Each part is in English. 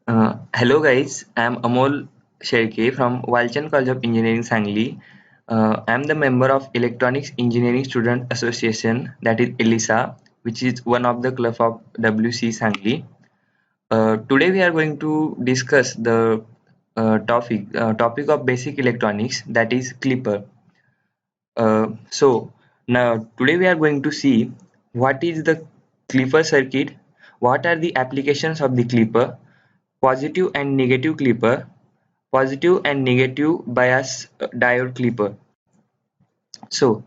Hello guys, I'm Amol Sherke from Walchand College of Engineering Sangli. I'm the member of Electronics Engineering Student Association, that is ELISA, which is one of the club of WC Sangli. Today we are going to discuss the topic of basic electronics, that is clipper. So now today we are going to see what is the clipper circuit, what are the applications of the clipper, positive and negative clipper, positive and negative bias diode clipper. So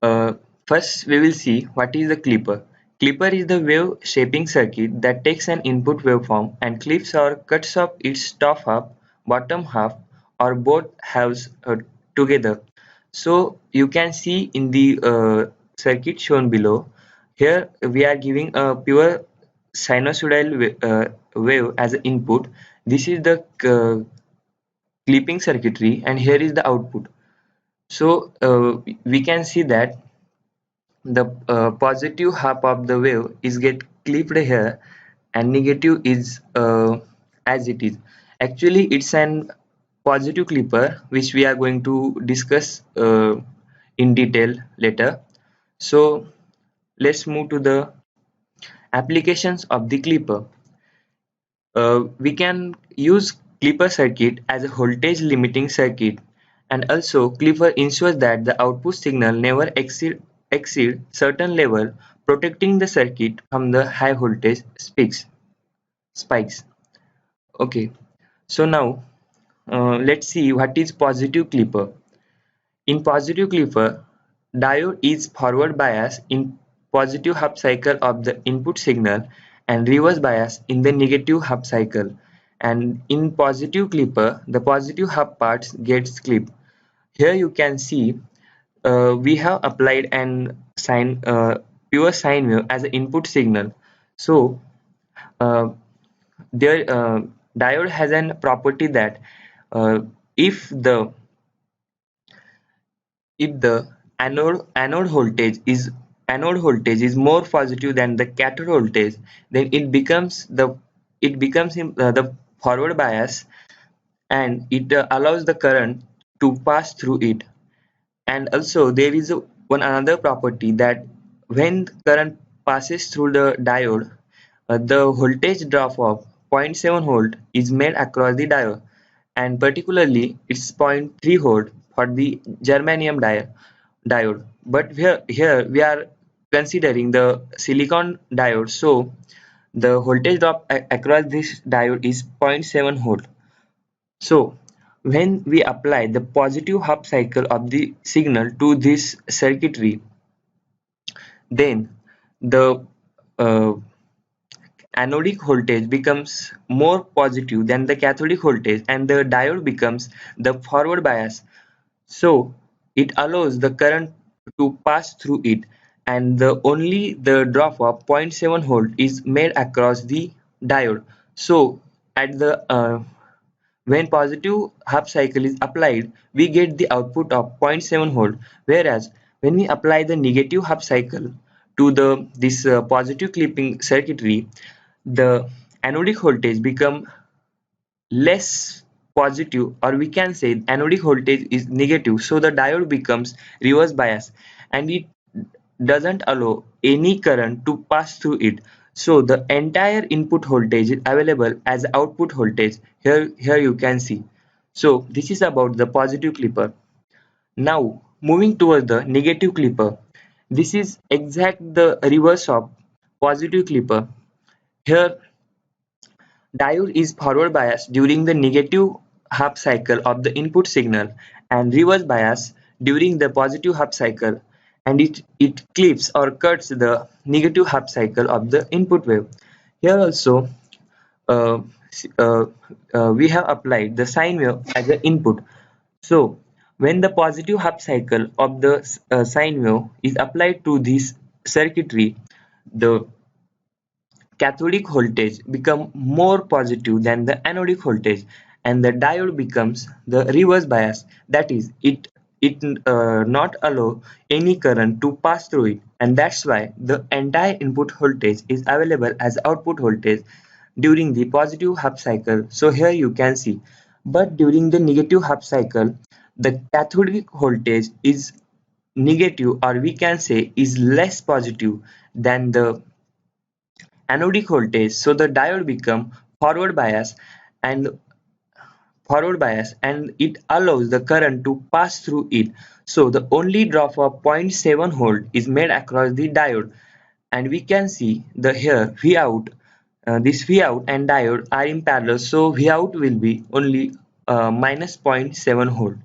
uh, first we will see what is the clipper. Clipper is the wave shaping circuit that takes an input waveform and clips or cuts off its top half, bottom half, or both halves together. So you can see in the circuit shown below. Here we are giving a pure sinusoidal wave as an input. This is the clipping circuitry, and here is the output. So we can see that the positive half of the wave is get clipped here, and negative is as it is. Actually, it's an positive clipper, which we are going to discuss in detail later. So let's move to the applications of the clipper. We can use clipper circuit as a voltage limiting circuit, and also clipper ensures that the output signal never exceed certain level, protecting the circuit from the high voltage spikes. Okay, so now let's see what is positive clipper. In positive clipper, diode is forward bias in positive half cycle of the input signal and reverse bias in the negative half cycle. And in positive clipper, the positive half parts gets clipped. Here you can see we have applied an pure sine wave as an input signal. So uh, there diode has an property that uh, if the if the anode voltage is more positive than the cathode voltage, then it becomes the forward bias, and it allows the current to pass through it. And also there is one another property that when current passes through the diode, the voltage drop of 0.7 volt is made across the diode, and particularly it's 0.3 volt for the germanium diode. But here we are considering the silicon diode, so the voltage drop across this diode is 0.7 volt. So when we apply the positive half cycle of the signal to this circuitry, then the uh, anodic voltage becomes more positive than the cathodic voltage, and the diode becomes the forward bias. So it allows the current to pass through it, and only the drop of 0.7 volt is made across the diode. So at the when positive half cycle is applied, we get the output of 0.7 volt, whereas when we apply the negative half cycle to the this positive clipping circuitry, the anodic voltage become less positive, or we can say anodic voltage is negative, so the diode becomes reverse bias, and it doesn't allow any current to pass through it. So the entire input voltage is available as output voltage. Here you can see. So this is about the positive clipper. Now moving towards the negative clipper. This is exact the reverse of positive clipper. Here diode is forward bias during the negative half cycle of the input signal, and reverse bias during the positive half cycle, and it clips or cuts the negative half cycle of the input wave. Here also uh, uh, we have applied the sine wave as an input. So when the positive half cycle of the sine wave is applied to this circuitry, the cathodic voltage become more positive than the anodic voltage, and the diode becomes the reverse bias, that is it not allow any current to pass through it, and that's why the entire input voltage is available as output voltage. during the positive half cycle. So here you can see, but during the negative half cycle, the cathodic voltage is negative, or we can say is less positive than the anodic voltage. So the diode become forward bias and it allows the current to pass through it. So the only drop of zero point 0.7 volt is made across the diode, and we can see the here V out. This V out and diode are in parallel, so V out will be only minus zero point 0.7 volt.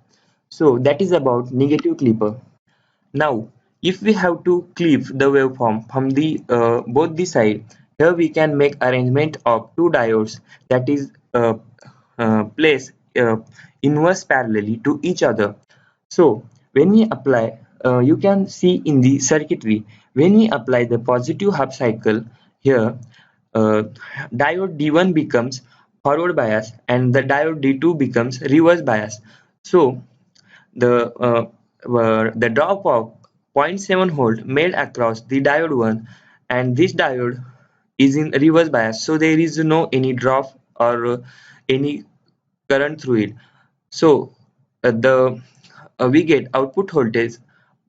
So that is about negative clipper. Now, if we have to clip the waveform from the both the side, here we can make arrangement of two diodes, that is placed inverse parallelly to each other. So when we apply, you can see in the circuitry, when we apply the positive half cycle here, uh, diode D1 becomes forward bias and the diode D2 becomes reverse bias. So the drop of zero point 0.7 volt made across the diode 1, and this diode is in reverse bias, so there is no any drop or any current through it. So the we get output voltage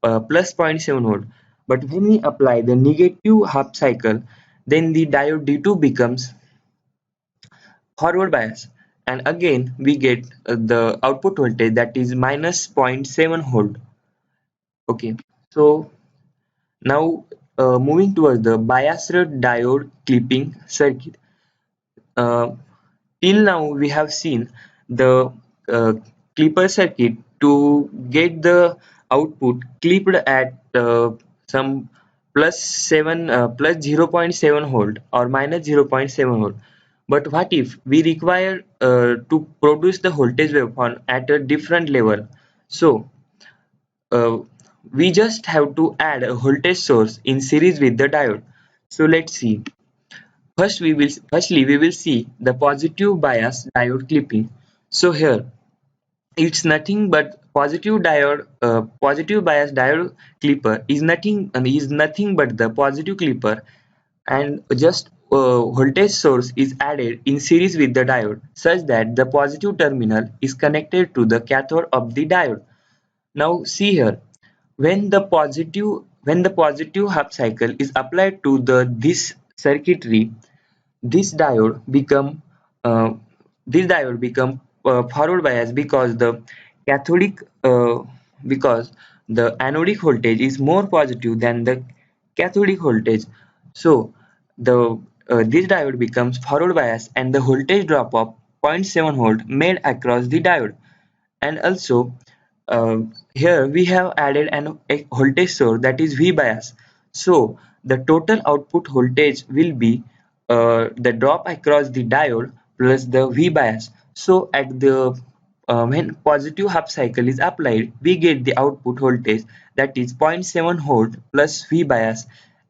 plus zero point 0.7 volt. But when we apply the negative half cycle, then the diode D2 becomes forward bias, and again we get the output voltage, that is minus zero point 0.7 volt. Okay, so now moving towards the biased diode clipping circuit. Uh, Till now we have seen the uh, clipper circuit to get the output clipped at some plus 0.7 volt or minus 0.7 volt. But what if we require to produce the voltage waveform at a different level? So uh, we just have to add a voltage source in series with the diode. So let's see. Firstly we will see the positive bias diode clipping. So here it's nothing but positive bias diode clipper is nothing but the positive clipper, and just voltage source is added in series with the diode such that the positive terminal is connected to the cathode of the diode. Now see here, when the positive half cycle is applied to the this circuitry, this diode become uh, forward bias because cathodic uh, because the anodic voltage is more positive than the cathodic voltage. So the this diode becomes forward bias and the voltage drop of zero point 0.7 volt made across the diode. And also uh, here we have added a voltage source, that is V bias. So the total output voltage will be the drop across the diode plus the V bias. So at the when positive half cycle is applied, we get the output voltage, that is zero point 0.7 volt plus V bias.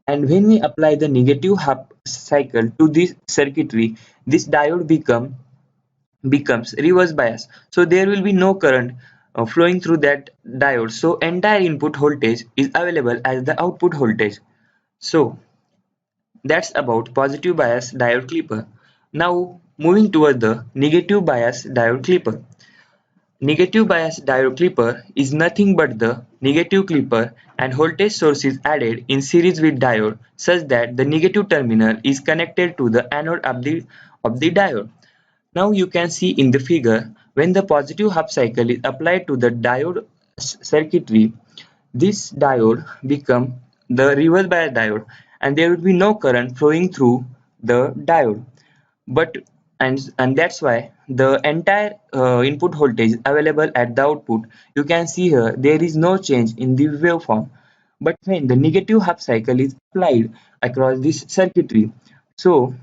And when we apply the negative half cycle to this circuitry, this diode becomes reverse bias, so there will be no current flowing through that diode, so entire input voltage is available as the output voltage. So that's about positive bias diode clipper. Now moving toward the negative bias diode clipper. Negative bias diode clipper is nothing but the negative clipper, and voltage source is added in series with diode such that the negative terminal is connected to the anode of the diode. Now you can see in the figure, when the positive half cycle is applied to the diode circuitry, this diode become the reverse bias diode, and there will be no current flowing through the diode. But and that's why the entire input voltage available at the output. You can see here there is no change in the waveform. But when the negative half cycle is applied across this circuitry, so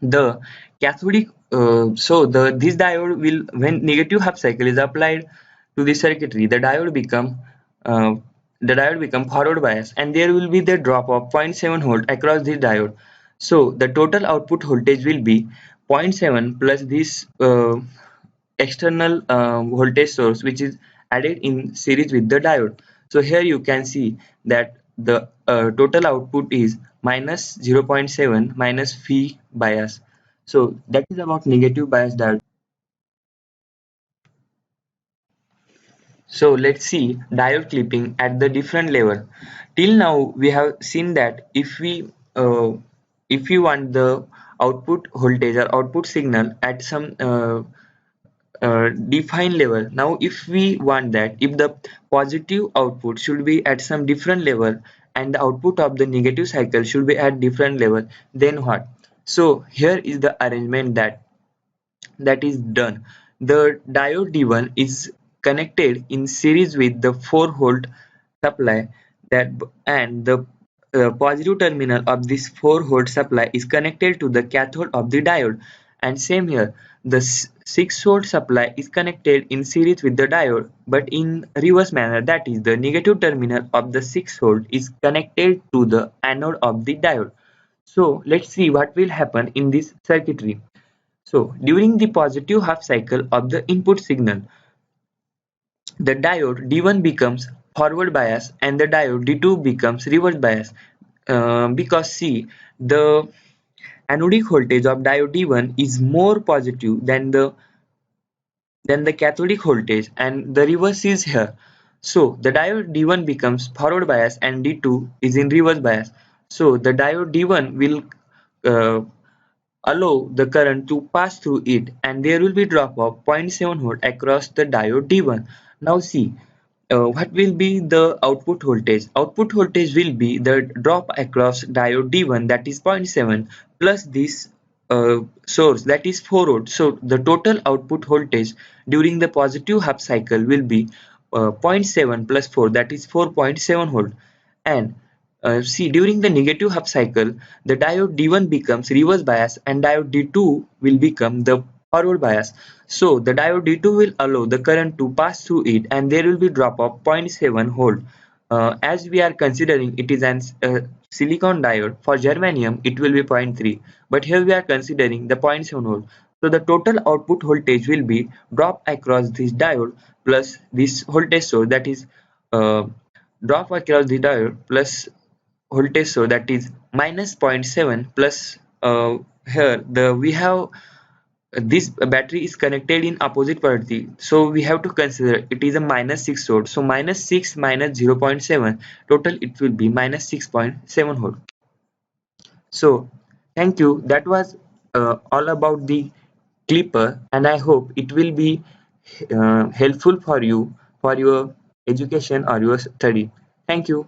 the cathodic so the this diode will, when negative half cycle is applied to the circuitry, uh, the diode become forward bias, and there will be the drop of zero point 0.7 volt across this diode. So the total output voltage will be zero point 0.7 plus this external voltage source which is added in series with the diode. So here you can see that the total output is minus 0.7 minus phi bias. So that is about negative bias diode. So let's see diode clipping at the different level. Till now we have seen that if we want the output voltage or output signal at some defined level. Now if we want that if the positive output should be at some different level and the output of the negative cycle should be at different level, then what? So here is the arrangement that is done. The diode D1 is connected in series with the 4-volt supply that and the positive terminal of this 4-volt supply is connected to the cathode of the diode, and same here the 6-volt supply is connected in series with the diode but in reverse manner, that is the negative terminal of the 6-volt is connected to the anode of the diode. So let's see what will happen in this circuitry. So during the positive half cycle of the input signal, the diode D1 becomes forward bias and the diode D2 becomes reverse bias. Because see, the anodic voltage of diode D1 is more positive than the cathodic voltage, and the reverse is here. So the diode D1 becomes forward bias and D2 is in reverse bias. So the diode D1 will uh, allow the current to pass through it, and there will be drop of zero point 0.7 volt across the diode D1. Now see, what will be the output voltage? Output voltage will be the drop across diode D1, that is zero point 0.7, plus this source, that is 4 volt. So the total output voltage during the positive half cycle will be zero point 0.7 plus 4, that is 4.7 volt. And see, during the negative half cycle, the diode D1 becomes reverse bias and diode D2 will become the forward bias. So the diode D2 will allow the current to pass through it, and there will be drop of zero point 0.7 volt. As we are considering it is an silicon diode, for germanium it will be zero point 0.3, but here we are considering the zero point 0.7 volt. So the total output voltage will be drop across this diode plus this voltage source, that is uh, drop across the diode plus voltage source, that is minus zero point 0.7 plus here the we have this battery is connected in opposite polarity, so we have to consider it is a minus 6 volt. So minus 6 minus 0 0.7, total it will be minus 6.7 volt. So thank you, that was all about the clipper, and I hope it will be helpful for you for your education or your study. Thank you.